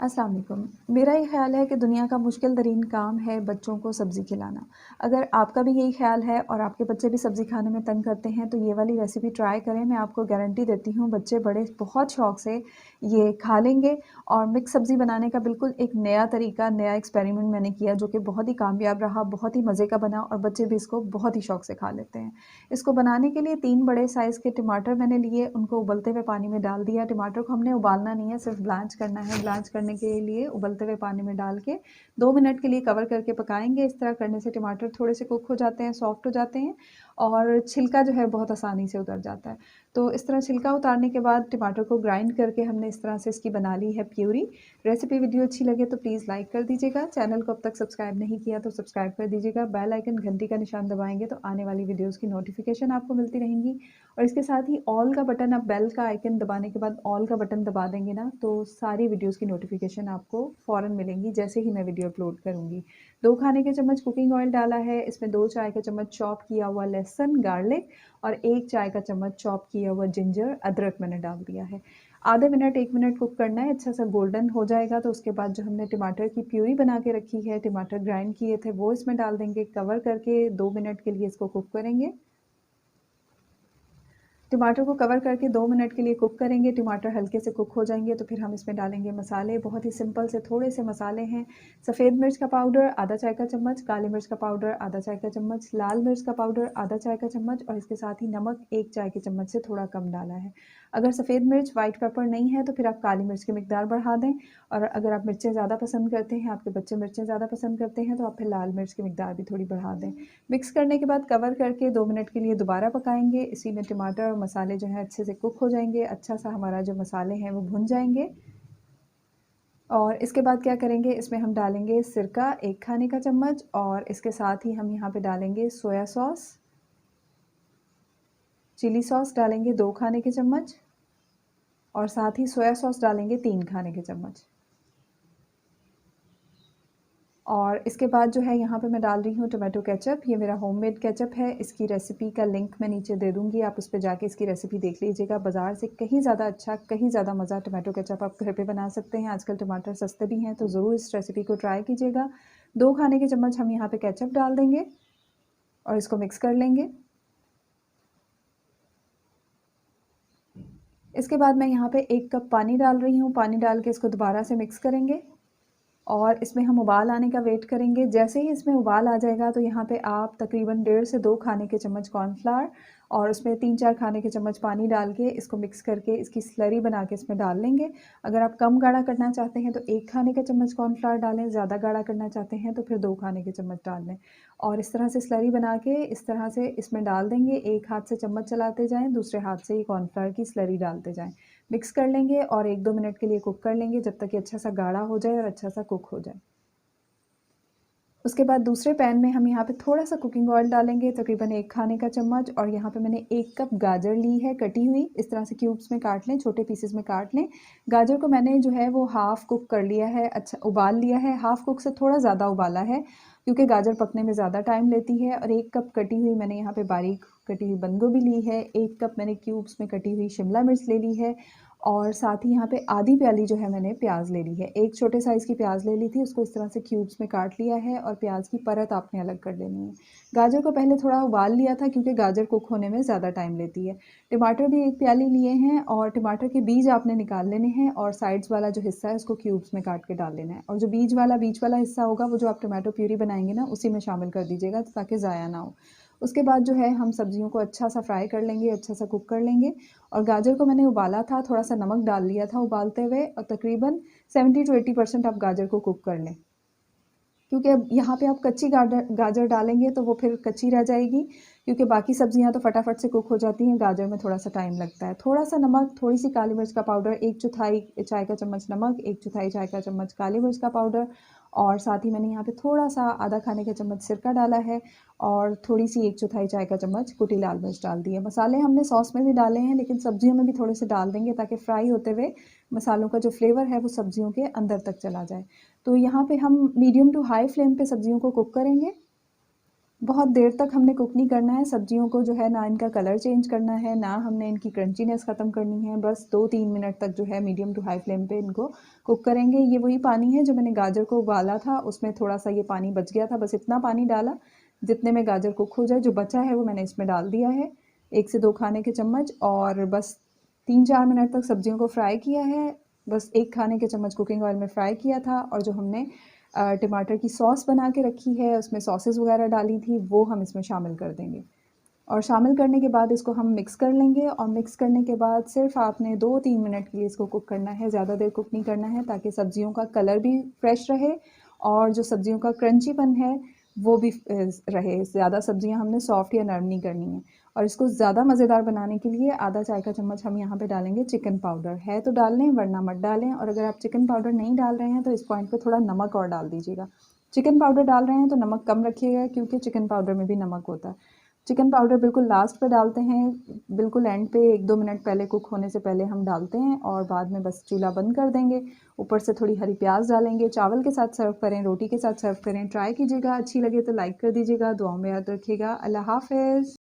अस्सलाम वालेकुम। मेरा ये ख़्याल है कि दुनिया का मुश्किल तरीन काम है बच्चों को सब्ज़ी खिलाना। अगर आपका भी यही ख़्याल है और आपके बच्चे भी सब्ज़ी खाने में तंग करते हैं तो ये वाली रेसिपी ट्राई करें। मैं आपको गारंटी देती हूँ बच्चे बड़े बहुत शौक़ से ये खा लेंगे। और मिक्स सब्ज़ी बनाने का बिल्कुल एक नया तरीका, नया एक्सपेरिमेंट मैंने किया जो कि बहुत ही कामयाब रहा, बहुत ही मज़े का बना और बच्चे भी इसको बहुत ही शौक़ से खा लेते हैं। इसको बनाने के लिए 3 बड़े साइज़ के टमाटर मैंने लिए, उनको उबलते हुए पानी में डाल दिया। टमाटर को हमने उबालना नहीं है, सिर्फ़ ब्लांच करना है। ब्लांच करने के लिए उबलते हुए पानी में डाल के 2 मिनट के लिए कवर करके पकाएँगे। इस तरह करने से टमाटर थोड़े से कुक हो जाते हैं, सॉफ्ट हो जाते हैं और छिलका जो है बहुत आसानी से उतर जाता है। तो इस तरह छिलका उतारने के बाद टमाटर को ग्राइंड करके हमने इस तरह से इसकी बना ली है प्यूरी। रेसिपी वीडियो अच्छी लगे तो प्लीज़ लाइक कर दीजिएगा। चैनल को अब तक सब्सक्राइब नहीं किया तो सब्सक्राइब कर दीजिएगा। बेल आइकन घंटी का निशान दबाएँगे तो आने वाली वीडियोज़ की नोटिफ़िकेशन आपको मिलती रहेंगी। और इसके साथ ही ऑल का बटन, आप बेल का आइकन दबाने के बाद ऑल का बटन दबा देंगे ना तो सारी वीडियोज़ की नोटिफ़िकेशन आपको फ़ौरन मिलेंगी जैसे ही मैं वीडियो अपलोड करूँगी। 2 खाने के चम्मच कुकिंग ऑयल डाला है, इसमें 2 चाय का चम्मच चॉप किया हुआ लहसुन, गार्लिक और 1 चाय का चम्मच चॉप किया हुआ जिंजर, अदरक मैंने डाल दिया है। आधे मिनट 1 मिनट कुक करना है, अच्छा सा गोल्डन हो जाएगा तो उसके बाद जो हमने टमाटर की प्यूरी बना के रखी है, टमाटर ग्राइंड किए थे वो इसमें डाल देंगे, कवर करके 2 मिनट के लिए इसको कुक करेंगे। टमाटर को कवर करके 2 मिनट के लिए कुक करेंगे। टमाटर हल्के से कुक हो जाएँगे तो फिर हम इसमें डालेंगे मसाले। बहुत ही सिंपल से थोड़े से मसाले हैं। सफ़ेद मिर्च का पाउडर आधा चाय का चम्मच, काली मिर्च का पाउडर आधा चाय का चम्मच, लाल मिर्च का पाउडर आधा चाय का चम्मच और इसके साथ ही नमक 1 चाय के चम्मच से थोड़ा कम डाला है। अगर सफ़ेद मिर्च, व्हाइट पेपर नहीं है तो फिर आप काली मिर्च की मिकदार बढ़ा दें और अगर आप मिर्चें ज़्यादा पसंद करते हैं, आपके बच्चे मिर्चें ज़्यादा पसंद करते हैं तो आप फिर लाल मिर्च की मिकदार भी थोड़ी बढ़ा दें। मिक्स करने के बाद कवर करके 2 मिनट के लिए दोबारा पकाएँगे। इसी में टमाटर और मसाले जो हैं अच्छे से कुक हो जाएँगे। अच्छा सा हमारा जो मसाले हैं वो भुन जाएँगे। और इसके बाद क्या करेंगे, इसमें हम डालेंगे सिरका 1 खाने का चम्मच और इसके साथ ही हम यहाँ पे डालेंगे सोया सॉस। चिली सॉस डालेंगे 2 खाने के चम्मच और साथ ही सोया सॉस डालेंगे 3 खाने के चम्मच। और इसके बाद जो है यहाँ पे मैं डाल रही हूँ टोमेटो केचअप। ये मेरा होममेड केचअप है। इसकी रेसिपी का लिंक मैं नीचे दे दूँगी, आप उस पे जाके इसकी रेसिपी देख लीजिएगा। बाज़ार से कहीं ज़्यादा अच्छा, कहीं ज़्यादा मज़ा टोमेटो केचअप आप घर पे बना सकते हैं। आजकल टमाटर सस्ते भी हैं तो ज़रूर इस रेसिपी को ट्राई कीजिएगा। 2 खाने के चम्मच हम यहाँ पे केचअप डाल देंगे और इसको मिक्स कर लेंगे। इसके बाद मैं यहाँ पे 1 कप पानी डाल रही हूँ। पानी डाल के इसको दोबारा से मिक्स करेंगे और इसमें हम उबाल आने का वेट करेंगे। जैसे ही इसमें उबाल आ जाएगा तो यहाँ पे आप तकरीबन 1.5 से 2 खाने के चम्मच कॉर्नफ्लावर और उसमें 3-4 खाने के चम्मच पानी डाल के इसको मिक्स करके इसकी स्लरी बना के इसमें डाल लेंगे। अगर आप कम गाढ़ा करना चाहते हैं तो 1 खाने का चम्मच कॉर्नफ्लावर डालें, ज़्यादा गाढ़ा करना चाहते हैं तो फिर 2 खाने के चम्मच डाल लें। और इस तरह से स्लरी बना के इस तरह से इसमें डाल देंगे। एक हाथ से चम्मच चलाते जाएँ, दूसरे हाथ से ये कॉर्नफ्लावर की स्लरी डालते जाएँ। मिक्स कर लेंगे और 1-2 मिनट के लिए कुक कर लेंगे जब तक ये अच्छा सा गाढ़ा हो जाए और अच्छा सा कुक हो जाए। उसके बाद दूसरे पैन में हम यहाँ पे थोड़ा-सा कुकिंग ऑयल डालेंगे, तकरीबन 1 खाने का चम्मच और यहाँ पे मैंने 1 कप गाजर ली है कटी हुई। इस तरह से क्यूब्स में काट लें, छोटे पीसेस में काट लें। गाजर को मैंने जो है वो हाफ़ कुक कर लिया है, अच्छा उबाल लिया है। हाफ़ कुक से थोड़ा ज़्यादा उबाला है क्योंकि गाजर पकने में ज़्यादा टाइम लेती है। और 1 कप कटी हुई मैंने यहाँ पे बारीक कटी हुई बंद गोभी ली है। 1 कप मैंने क्यूब्स में कटी हुई शिमला मिर्च ले ली है और साथ ही यहाँ पे आधी प्याली जो है मैंने प्याज़ ले ली है। एक छोटे साइज़ की प्याज़ ले ली थी, उसको इस तरह से क्यूब्स में काट लिया है और प्याज़ की परत आपने अलग कर लेनी है। गाजर को पहले थोड़ा उबाल लिया था क्योंकि गाजर कुक होने में ज़्यादा टाइम लेती है। टमाटर भी 1 प्याली लिए हैं और टमाटर के बीज आपने निकाल लेने हैं और साइड्स वाला जो हिस्सा है उसको क्यूब्स में काट के डाल लेना है। और जो बीच वाला हिस्सा होगा वो जो आप टोमेटो प्यूरी बनाएँगे ना उसी में शामिल कर दीजिएगा ताकि ज़ाया ना हो। उसके बाद जो है हम सब्जियों को अच्छा सा फ्राई कर लेंगे, अच्छा सा कुक कर लेंगे। और गाजर को मैंने उबाला था, थोड़ा-सा नमक डाल लिया था उबालते हुए और तकरीबन 70 टू 80% आप गाजर को कुक कर लें। क्योंकि अब यहाँ पे आप कच्ची गाजर डालेंगे तो वो फिर कच्ची रह जाएगी क्योंकि बाकी सब्जियाँ तो फटाफट से कुक हो जाती हैं, गाजर में थोड़ा-सा टाइम लगता है। थोड़ा-सा नमक, थोड़ी-सी काली मिर्च का पाउडर, 1/4 चाय का चम्मच नमक, 1/4 चाय का चम्मच काली मिर्च का पाउडर और साथ ही मैंने यहाँ पे थोड़ा-सा आधा खाने का चम्मच सिरका डाला है और थोड़ी-सी 1/4 चाय का चम्मच कुटी लाल मिर्च डाल दी है। मसाले हमने सॉस में भी डाले हैं लेकिन सब्जियों में भी थोड़े से डाल देंगे ताकि फ्राई होते हुए मसालों का जो फ्लेवर है वो सब्जियों के अंदर तक चला जाए। तो यहाँ पे हम मीडियम टू हाई फ्लेम पे सब्जियों को कुक करेंगे। बहुत देर तक हमने कुक नहीं करना है सब्जियों को, जो है ना इनका कलर चेंज करना है, ना हमने इनकी क्रंचीनेस ख़त्म करनी है। बस 2-3 मिनट तक जो है मीडियम टू हाई फ्लेम पे इनको कुक करेंगे। ये वही पानी है जो मैंने गाजर को उबाला था, उसमें थोड़ा-सा ये पानी बच गया था, बस इतना पानी डाला जितने में गाजर कुक हो जाए। जो बचा है वो मैंने इसमें डाल दिया है, 1 से 2 खाने के चम्मच, और बस 3-4 मिनट तक सब्जियों को फ्राई किया है। बस 1 खाने के चम्मच कुकिंग ऑयल में फ्राई किया था, और जो हमने टमाटर की सॉस बना के रखी है, उसमें सॉसेस वगैरह डाली थी, वो हम इसमें शामिल कर देंगे। और शामिल करने के बाद इसको हम मिक्स कर लेंगे, और मिक्स करने के बाद सिर्फ आपने 2-3 मिनट के लिए इसको कुक करना है, ज़्यादा देर कुक नहीं करना है, ताकि सब्जियों का कलर भी फ्रेश रहे और जो सब्जियों का क्रंचीपन है वो भी रहे। ज़्यादा सब्जियां हमने सॉफ्ट या नरम नहीं करनी है। और इसको ज़्यादा मज़ेदार बनाने के लिए आधा चाय का चम्मच हम यहाँ पे डालेंगे चिकन पाउडर। है तो डाल लें, वरना मत डालें। और अगर आप चिकन पाउडर नहीं डाल रहे हैं तो इस पॉइंट पे थोड़ा नमक और डाल दीजिएगा। चिकन पाउडर डाल रहे हैं तो नमक कम रखिएगा, क्योंकि चिकन पाउडर में भी नमक होता है। चिकन पाउडर बिल्कुल लास्ट पे डालते हैं, बिल्कुल एंड पे 1-2 मिनट पहले कुक होने से पहले हम डालते हैं, और बाद में बस चूल्हा बंद कर देंगे। ऊपर से थोड़ी हरी प्याज डालेंगे। चावल के साथ सर्व करें, रोटी के साथ सर्व करें। ट्राई कीजिएगा, अच्छी लगे तो लाइक कर दीजिएगा। दुआओं में याद रखिएगा। अल्लाह हाफ़िज़।